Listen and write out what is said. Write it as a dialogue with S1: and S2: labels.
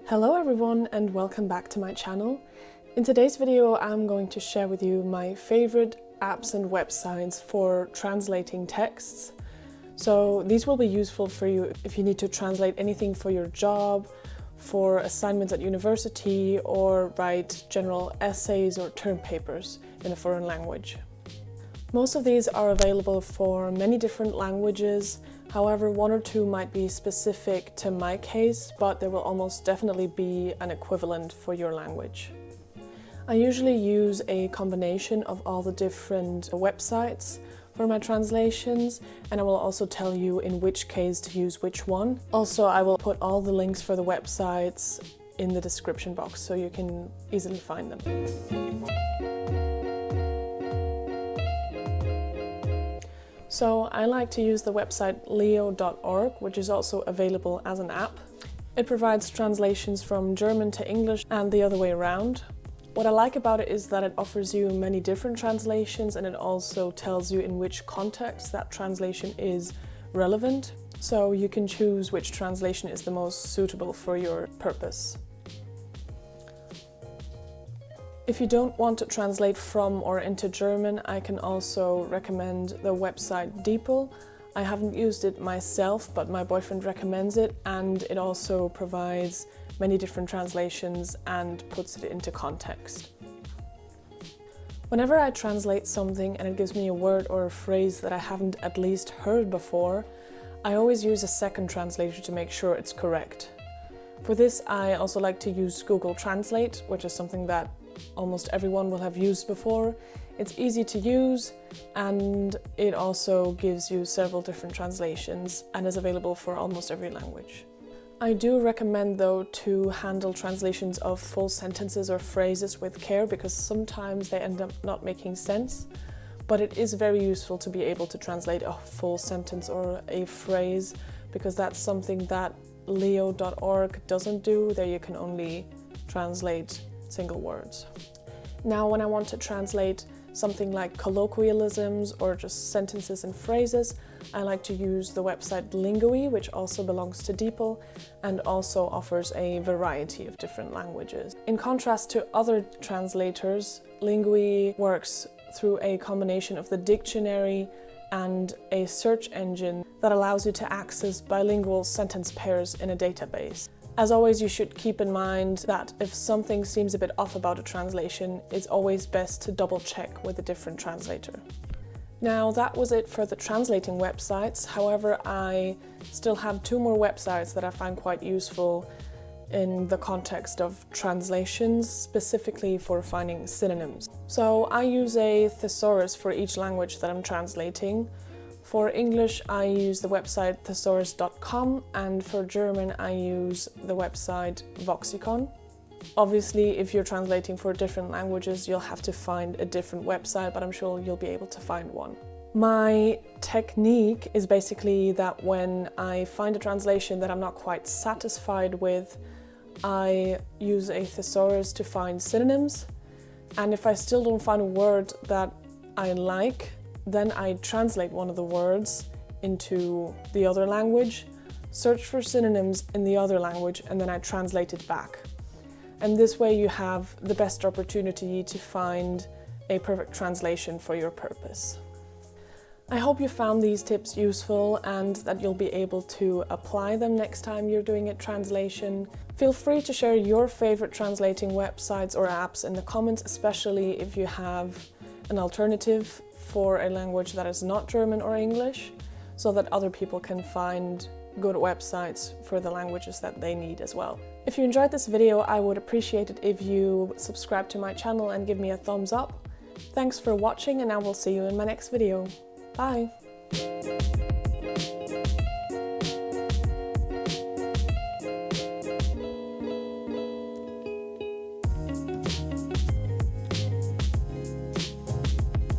S1: Hello everyone and welcome back to my channel. In today's video I'm going to share with you my favorite apps and websites for translating texts. So these will be useful for you if you need to translate anything for your job, for assignments at university, or write general essays or term papers in a foreign language. Most of these are available for many different languages. However, one or two might be specific to my case, but there will almost definitely be an equivalent for your language. I usually use a combination of all the different websites for my translations, and I will also tell you in which case to use which one. Also, I will put all the links for the websites in the description box so you can easily find them. So I like to use the website leo.org, which is also available as an app. It provides translations from German to English and the other way around. What I like about it is that it offers you many different translations, and it also tells you in which context that translation is relevant. So you can choose which translation is the most suitable for your purpose. If you don't want to translate from or into German, I can also recommend the website DeepL. I haven't used it myself, but my boyfriend recommends it, and it also provides many different translations and puts it into context. Whenever I translate something and it gives me a word or a phrase that I haven't at least heard before, I always use a second translator to make sure it's correct. For this, I also like to use Google Translate, which is something that almost everyone will have used before. It's easy to use, and it also gives you several different translations and is available for almost every language. I do recommend though to handle translations of full sentences or phrases with care, because sometimes they end up not making sense, but it is very useful to be able to translate a full sentence or a phrase, because that's something that leo.org doesn't do. There you can only translate single words. Now, when I want to translate something like colloquialisms or just sentences and phrases, I like to use the website Lingoy, which also belongs to DeepL and also offers a variety of different languages. In contrast to other translators, Lingoy works through a combination of the dictionary and a search engine that allows you to access bilingual sentence pairs in a database. As always, you should keep in mind that if something seems a bit off about a translation, it's always best to double check with a different translator. Now, that was it for the translating websites. However, I still have two more websites that I find quite useful in the context of translations, specifically for finding synonyms. So I use a thesaurus for each language that I'm translating. For English, I use the website thesaurus.com, and for German, I use the website Voxicon. Obviously, if you're translating for different languages, you'll have to find a different website, but I'm sure you'll be able to find one. My technique is basically that when I find a translation that I'm not quite satisfied with, I use a thesaurus to find synonyms, and if I still don't find a word that I like, then I translate one of the words into the other language, search for synonyms in the other language, and then I translate it back. And this way you have the best opportunity to find a perfect translation for your purpose. I hope you found these tips useful and that you'll be able to apply them next time you're doing a translation. Feel free to share your favorite translating websites or apps in the comments, especially if you have an alternative for a language that is not German or English, so that other people can find good websites for the languages that they need as well. If you enjoyed this video, I would appreciate it if you subscribe to my channel and give me a thumbs up. Thanks for watching, and I will see you in my next video. Bye!